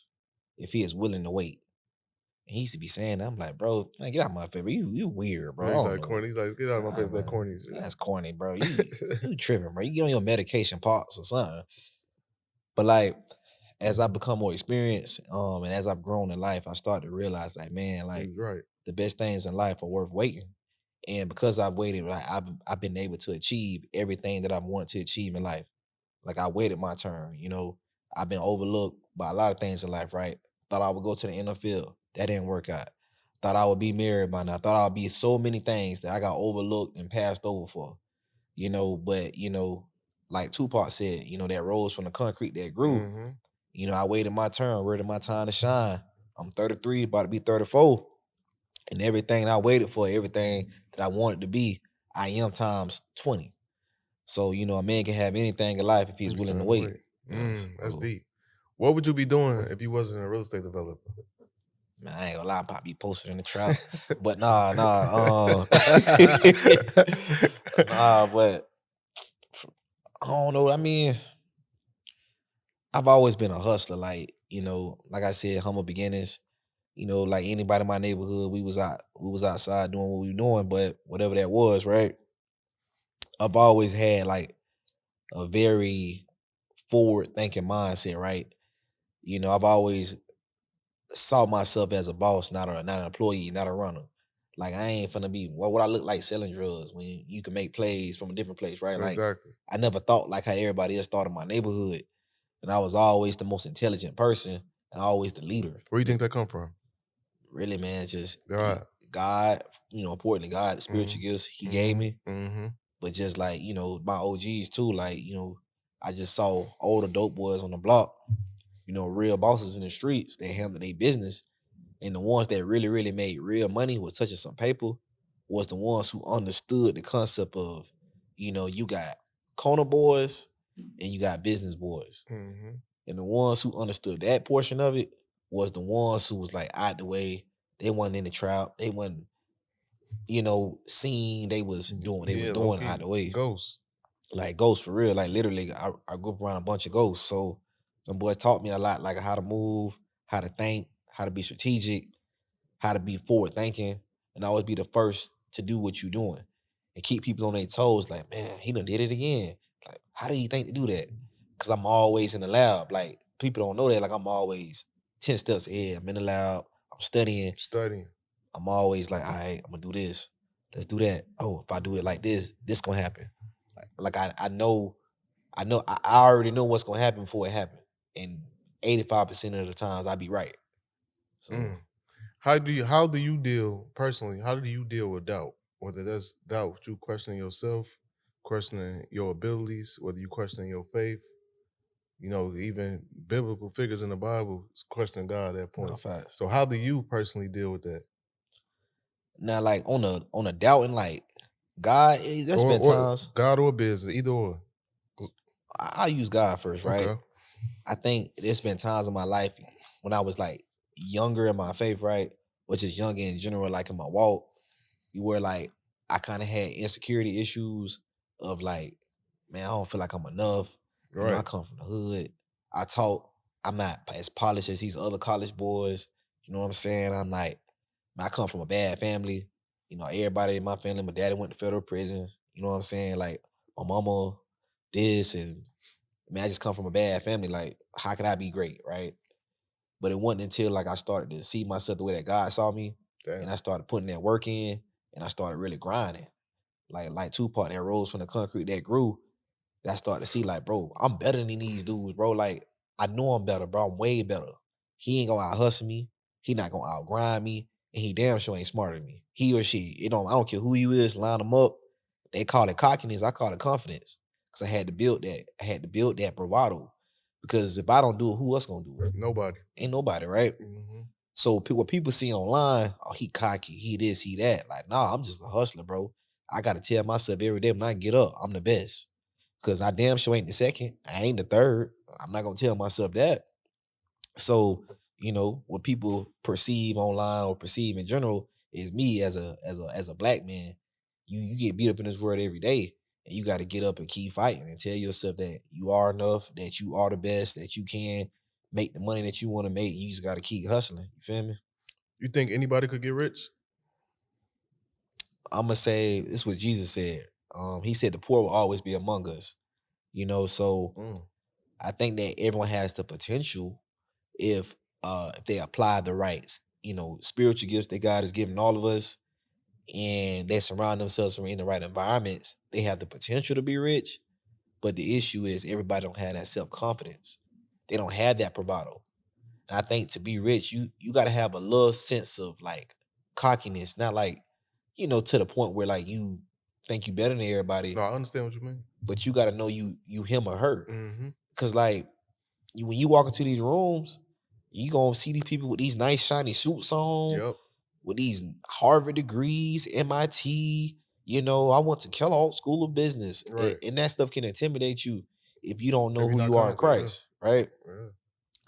if he is willing to wait. And he used to be saying that. I'm like, bro, man, get out of my face, bro. You weird, bro. He's like corny. He's like, get out of my face, that corny shit. That's corny, bro. You tripping, bro. You get on your medication parts or something. But like, as I become more experienced, and as I've grown in life, I start to realize, like, man, like, the best things in life are worth waiting. And because I've waited, like, I've been able to achieve everything that I've wanted to achieve in life. Like, I waited my turn. I've been overlooked by a lot of things in life, right? Thought I would go to the NFL. That didn't work out. Thought I would be married by now. Thought I would be so many things that I got overlooked and passed over for. But like Tupac said, that rose from the concrete that grew. Mm-hmm. I waited my turn, waited my time to shine. I'm 33, about to be 34. And everything I waited for, everything that I wanted to be, I am times 20. So, a man can have anything in life if he's willing to wait. That's deep. What would you be doing if you wasn't a real estate developer? Man, I ain't gonna lie, I'd probably be posted in the trap. But nah. But I don't know. I mean, I've always been a hustler. Like I said, humble beginnings. Like anybody in my neighborhood, we was outside doing what we were doing, but whatever that was, right? I've always had like a very forward thinking mindset, right? I've always saw myself as a boss, not an employee, not a runner. Like I ain't finna be what I look like selling drugs when you can make plays from a different place, right? Like Exactly. I never thought like how everybody else thought in my neighborhood. And I was always the most intelligent person and always the leader. Where you think that come from? Really, man, just God. God, importantly, God, the spiritual Mhm. gifts He gave Mhm. me. Mhm. But just like, my OGs too, like, I just saw older dope boys on the block, real bosses in the streets, they handle their business. And the ones that really, really made real money was touching some paper was the ones who understood the concept of, you got corner boys and you got business boys. Mhm. And the ones who understood that portion of it was the ones who was like out the way. They wasn't in the trap. They wasn't, seen. They was Yeah, low doing out key. the way. Ghosts. Like ghosts for real. Like literally, I grew up around a bunch of ghosts. So some boys taught me a lot, like how to move, how to think, how to be strategic, how to be forward thinking, and always be the first to do what you're doing and keep people on their toes. Like, man, he done did it again. Like, how do you think to do that? Because I'm always in the lab. Like, people don't know that. Like, I'm always 10 steps ahead. I'm in the lab. I'm studying. Studying. I'm always like, all right, I'm gonna do this. Let's do that. Oh, if I do it like this gonna happen. Like I know, I already know what's gonna happen before it happens. And 85% of the times I be right. So Mm. How do you deal personally? How do you deal with doubt? Whether that's doubt, you questioning yourself, questioning your abilities, whether you questioning your faith, even biblical figures in the Bible is questioning God at no points. facts. So how do you personally deal with that? Now, like on a doubting, like God, there's been Or times God or business, either or. I use God first, right? Okay. I think there's been times in my life when I was like younger in my faith, right? Which is younger in general, like in my walk, where like I kind of had insecurity issues of like, man, I don't feel like I'm enough. I Right. come from the hood. I talk, I'm not as polished as these other college boys. You know what I'm saying? I'm like, man, I come from a bad family. Everybody in my family, my daddy went to federal prison. You know what I'm saying? Like my mama, this and man, I just come from a bad family. Like, how could I be great, right? But it wasn't until like I started to see myself the way that God saw me, and Damn. I started putting that work in, and I started really grinding. Like Tupac that rose from the concrete that grew. That I started to see like, bro, I'm better than these dudes, bro. Like, I know I'm better, bro. I'm way better. He ain't gonna out hustle me. He not gonna out grind me, and he damn sure ain't smarter than me. He or she, I don't care who you is, line them up. They call it cockiness. I call it confidence. Cause I had to build that. I had to build that bravado. Because if I don't do it, who else gonna do it? Nobody. Ain't nobody, right? Hmm. So what people see online, oh, he cocky, he this, he that. Like, nah, I'm just a hustler, bro. I gotta tell myself every day when I get up, I'm the best. Cause I damn sure ain't the second. I ain't the third. I'm not gonna tell myself that. So, what people perceive online or perceive in general is me as a black man. You get beat up in this world every day. And you got to get up and keep fighting and tell yourself that you are enough, that you are the best, that you can make the money that you want to make. You just got to keep hustling. You feel me? You think anybody could get rich? I'm gonna say this is what Jesus said. He said the poor will always be among us. So Mm. I think that everyone has the potential if they apply the right, spiritual gifts that God has given all of us, and they surround themselves in the right environments, they have the potential to be rich. But the issue is everybody don't have that self-confidence. They don't have that bravado. And I think to be rich, you gotta have a little sense of like cockiness, not like, to the point where like you think you better than No, everybody, I understand what you mean. but you gotta know you him or her. Hmm. Cause like when you walk into these rooms, you gonna see these people with these nice shiny suits on, Yep. with these Harvard degrees, MIT. I went to Kellogg School of Business, Right. and that stuff can intimidate you if you don't If know you're who not you are in confident, Christ, right? yeah. Yeah.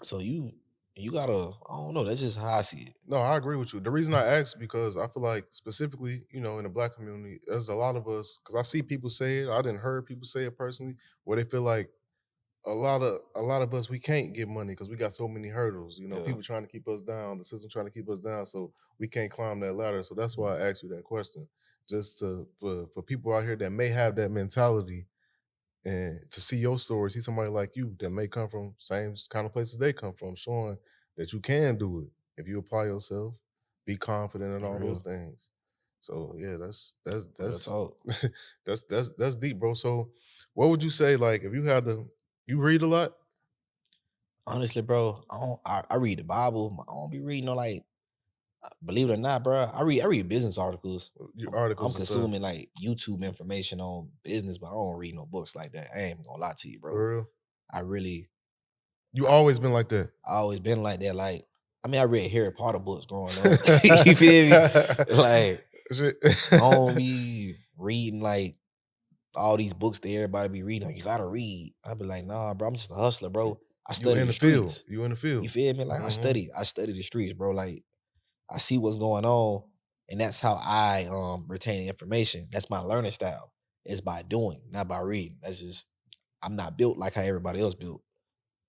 So you gotta, I don't know. That's just how I see it. No, I agree with you. The reason I asked because I feel like specifically, in the black community, there's a lot of us because I see people say it. I didn't heard people say it personally, where they feel like a lot of us we can't get money because we got so many hurdles. Yeah. People trying to keep us down, the system trying to keep us down, so we can't climb that ladder. So that's why I asked you that question, just for people out here that may have that mentality and to see your story, see somebody like you that may come from same kind of places they come from, showing that you can do it if you apply yourself, be confident, and For all those real. things. So yeah, Real talk. that's deep, bro. So what would you say, like, if you had to, you read a lot? Honestly, bro, I read the Bible. I don't be reading no like believe it or not, bro. I read business articles. Your I'm articles and stuff. consuming like YouTube information on business, but I don't read no books like that. I ain't gonna lie to you, bro. For real? I really You always been like that. I always been like that. Like, I mean, I read Harry Potter books growing up. You feel me? Like, Shit. I don't be reading like all these books that everybody be reading. Like, you gotta read. I be like, nah, bro. I'm just a hustler, bro. I You study in the the field. streets. You in the field. You feel me? Like, Mhm. I study the streets, bro. Like, I see what's going on, and that's how I retain information. That's my learning style. It's by doing, not by reading. That's just I'm not built like how everybody else built.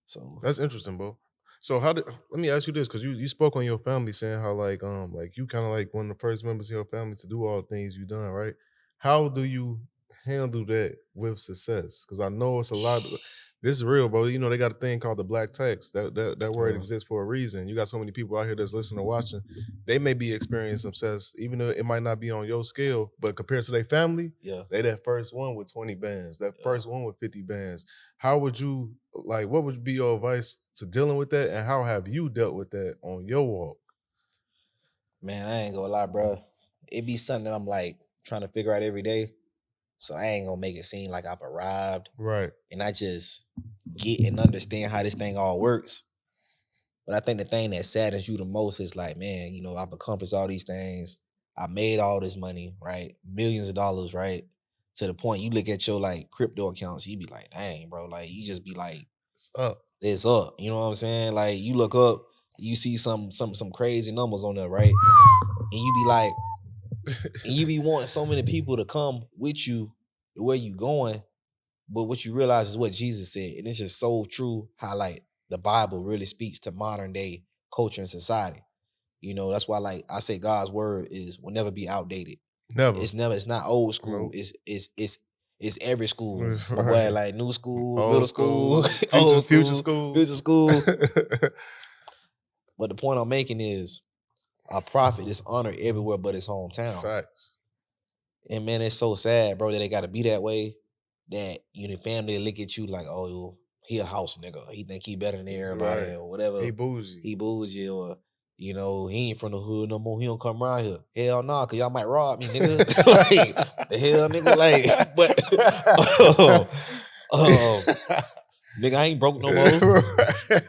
So That's interesting, bro. So how did let me ask you this, because you spoke on your family saying how like you kind of like one of the first members of your family to do all the things you done, right? How do you handle that with success? Because I know it's a lot. This is real, bro. You know they got a thing called the black tax. That word uh, exists for a reason. You got so many people out here that's listening or watching. They may be experiencing success, even though it might not be on your scale, but compared to their family, yeah, they that first one with 20 bands, that yeah. first one with 50 bands. How would you like? What would be your advice to dealing with that, and how have you dealt with that on your walk? Man, I ain't gonna lie, bro. It be something that I'm like trying to figure out every day. So I ain't gonna make it seem like I've arrived Right. and I just get and understand how this thing all works. But I think the thing that saddens you the most is like, man, you know, I've accomplished all these things. I made all this money, right? Millions of dollars, right? To the point you look at your like crypto accounts, you be like, dang, bro, like you just be like, It's up. it's up. You know what I'm saying? Like you look up, you see some crazy numbers on there, right? And you be like, and you be wanting so many people to come with you to where you going, but what you realize is what Jesus said, and it's just so true. How like the Bible really speaks to modern day culture and society. You know, that's why like I say God's word is will never be outdated. Never. It's not old school. Nope. It's every school. My boy, Right. like new school, Old middle school, school, old future school, school. future school. But the point I'm making is a prophet is honored everywhere but his hometown. Facts. And man, it's so sad, bro, that they gotta be that way. That you know, family look at you like, oh, he a house nigga. He think he better than everybody Right. or whatever. He bougie. He bougie or you know, he ain't from the hood no more. He don't come around here. Hell nah, cause y'all might rob me, nigga. Like the hell, nigga. Like, but nigga, I ain't broke no more.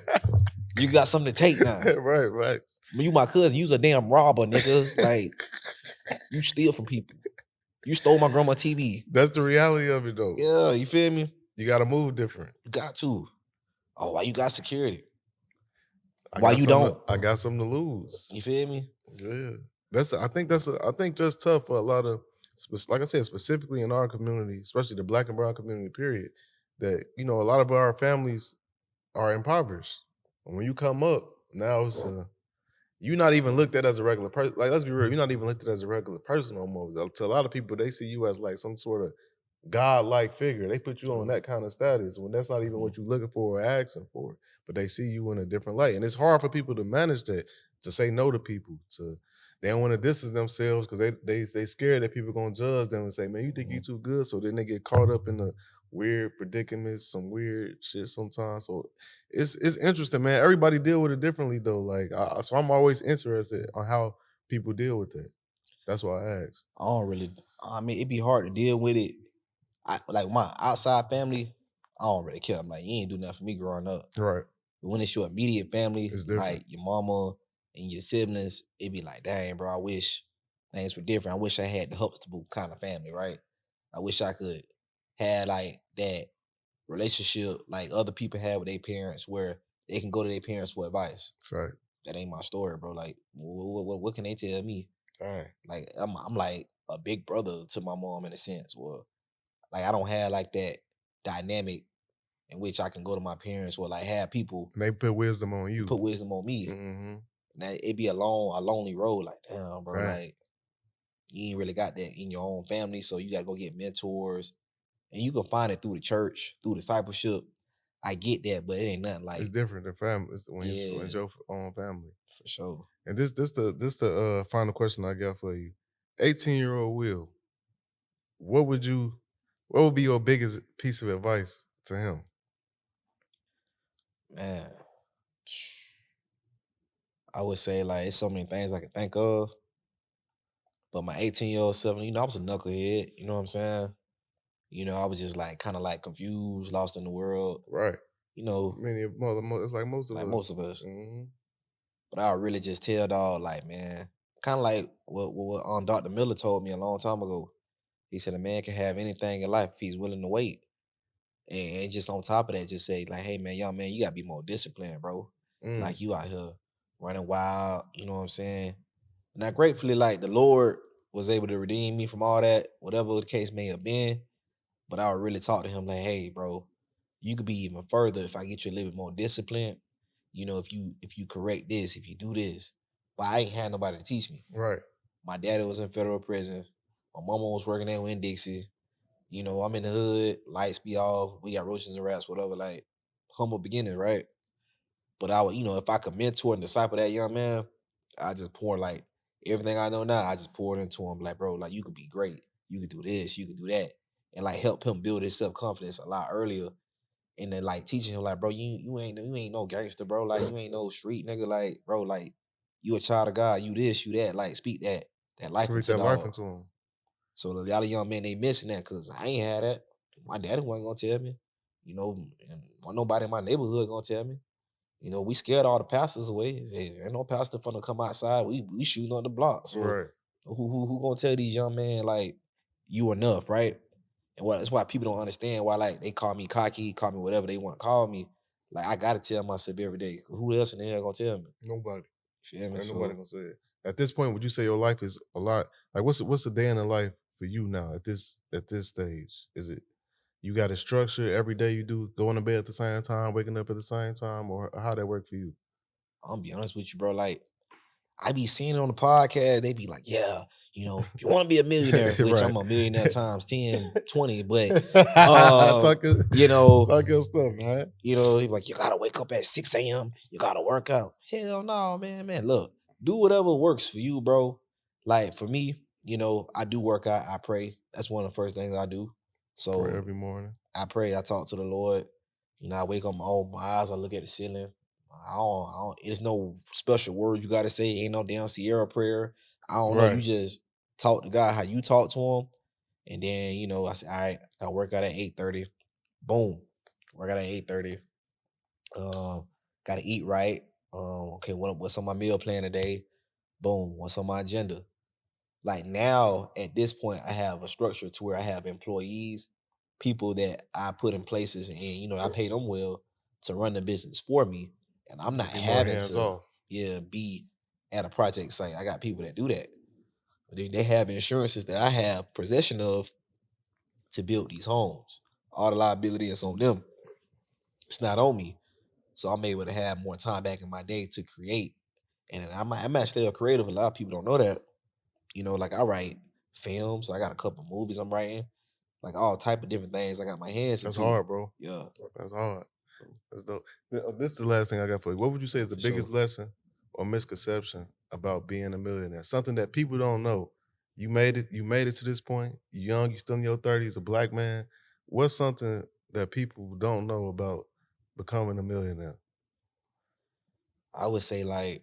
You got something to take now. Right, right. When you my cousin, you's a damn robber, nigga. Like you steal from people. You stole my grandma TV. That's the reality of it, though. Yeah, you feel me? You got to move different. You got to. Oh, why you got security? I Why got you something. don't? I got something to lose. You feel me? Yeah, I think that's tough for a lot of, like I said, specifically in our community, especially the Black and Brown community. Period. That a lot of our families are impoverished. And when you come up now, it's you're not even looked at as a regular person. Like, let's be real, you're not even looked at as a regular person no more. To a lot of people, they see you as like some sort of God-like figure. They put you on that kind of status when that's not even what you're looking for or asking for. But they see you in a different light, and it's hard for people to manage that. To say no to people. They don't want to distance themselves because they scared that people gonna judge them and say, "Man, you think you too good?" So then they get caught up in the weird predicaments, some weird shit sometimes. So it's interesting, man. Everybody deal with it differently though. Like, so I'm always interested on how people deal with that. That's why I asked. I don't really. I mean, it'd be hard to deal with it. I like my outside family. I don't really care. I'm like, you ain't do nothing for me growing up. Right. But when it's your immediate family, It's different. like your mama and your siblings, it'd be like, dang, bro, I wish things were different. I wish I had the Huxtable kind of family, right? I wish I could have like that relationship like other people have with their parents where they can go to their parents for advice. Right. That ain't my story, bro. Like, what can they tell me? Right. Like, I'm like a big brother to my mom in a sense. Well, like I don't have like that dynamic in which I can go to my parents or like have people And they put wisdom on you. put wisdom on me. Mm-hmm. Now it'd be a lonely road. Like, damn, bro, Right. like you ain't really got that in your own family, so you gotta go get mentors, and you can find it through the church, through discipleship. I get that, but it ain't nothing It's like different than family. When yeah, it's your own family. for sure. And this the final question I got for you. 18-year-old Will, what would be your biggest piece of advice to him? Man, I would say like it's so many things I can think of. But my 18-year-old self, I was a knucklehead. You know what I'm saying? I was just like kind of like confused, lost in the world. Right. You know, It's like most of like us. most of us. Mm-hmm. But I would really just tell dog, like, man, kind of like what Dr. Miller told me a long time ago. He said a man can have anything in life if he's willing to wait. And just on top of that, just say, like, hey man, young man, you gotta be more disciplined, bro. Mm. Like you out here running wild, you know what I'm saying? Now, gratefully, like the Lord was able to redeem me from all that, whatever the case may have been. But I would really talk to him like, hey, bro, you could be even further if I get you a little bit more disciplined. If you correct this, if you do this. But I ain't had nobody to teach me. Right. My daddy was in federal prison. My mama was working at Winn Dixie. I'm in the hood, lights be off, we got roaches and rats, whatever, like humble beginning, right? But I would, if I could mentor and disciple that young man, I just pour like everything I know now, I just pour it into him, like, bro, like you could be great. You could do this, you could do that. And like help him build his self-confidence a lot earlier. And then like teaching him, like, bro, you ain't no gangster, bro. Like you ain't no street nigga. Like, bro, like you a child of God, you this, you that, like speak that life Speak into that life dog. into him. So a lot of young men they missing that because I ain't had that. My daddy wasn't gonna tell me. And wasn't nobody in my neighborhood gonna tell me. We scared all the pastors away. Hey, ain't no pastor finna come outside. We shooting on the block. So Right. who gonna tell these young men like you enough, right? And that's why people don't understand why like they call me cocky, call me whatever they want to call me. Like I gotta tell myself every day. Who else in the hell gonna tell me? Nobody. Feel me? Ain't nobody So gonna say it. At this point, would you say your life is a lot? Like, what's the day in the life for you now at this stage? Is it you got a structure every day? You do going to bed at the same time, waking up at the same time, or how that work for you? I'm gonna be honest with you, bro. Like I be seeing it on the podcast, they be like, yeah, if you want to be a millionaire, which Right. I'm a millionaire times 10, 20, but talk, your, you know, talk your stuff, man. he be like, you gotta wake up at 6 a.m. You gotta work out. Hell no, man. Look, do whatever works for you, bro. Like for me, I do work out, I pray. That's one of the first things I do. Pray So every morning. I pray, I talk to the Lord. I wake up my eyes, I look at the ceiling. It's no special word you gotta say. Ain't no damn Sierra prayer. I don't know. You Right. just talk to God how you talk to him. And then, I say, all right, I work out at 8:30. Boom. Work out at 8:30. Gotta eat right. Okay, what's on my meal plan today? Boom. What's on my agenda? Like now, at this point, I have a structure to where I have employees, people that I put in places, and I pay them well to run the business for me, and I'm not Be more having hands to, off. be at a project site. I got people that do that. They have insurances that I have possession of to build these homes. All the liability is on them. It's not on me. So I'm able to have more time back in my day to create. And I'm actually a creative. A lot of people don't know that. Like I write films. I got a couple movies I'm writing. Like all type of different things I got my hands That's into. hard, bro. Yeah. That's hard. That's dope. This is the last thing I got for you. What would you say is the For biggest sure. lesson or misconception about being a millionaire? Something that people don't know. You made it. You made it to this point. You're young. You're still in your 30s. A black man. What's something that people don't know about becoming a millionaire? I would say like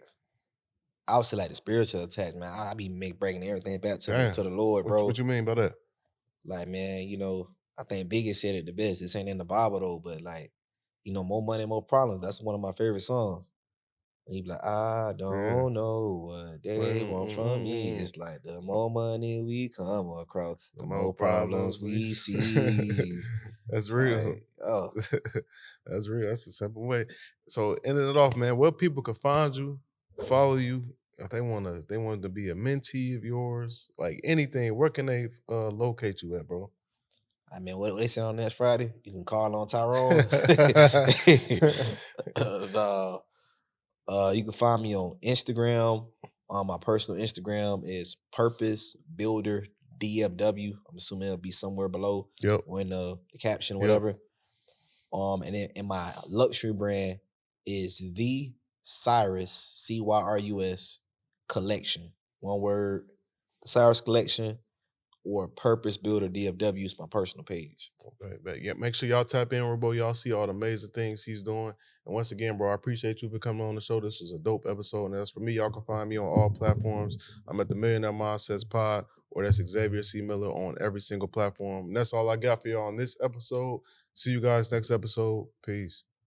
the spiritual attack, man. I be bringing everything back to the Damn. to the Lord, What bro. you mean by that? Like, man, I think Biggie said it the best. This ain't in the Bible though, but like, more money, more problems. That's one of my favorite songs. And you be like, I Yeah. don't know what they want from me. It's like the more money we come across, The the more more problems problems we we see. That's real. Like, oh, That's real. That's a simple way. So ending it off, man, where people can find you, follow you, if they want to be a mentee of yours, like anything, where can they locate you at, bro? I mean, what they say on next Friday? You can call on Tyrone. uh, you can find me on Instagram. My personal Instagram is Purpose Builder DFW. I'm assuming it'll be somewhere below Yep. or in the caption, Yep. whatever. And then my luxury brand is the Cyrus, Cyrus collection. One word. The Cyrus Collection or Purpose Builder DFW is my personal page. Okay, but yeah, make sure y'all tap in, bro. Y'all see all the amazing things he's doing. And once again, bro, I appreciate you for coming on the show. This was a dope episode. And as for me, y'all can find me on all platforms. I'm at the Millionaire Mindsets Pod, or that's Xavier C. Miller on every single platform. And that's all I got for y'all on this episode. See you guys next episode. Peace.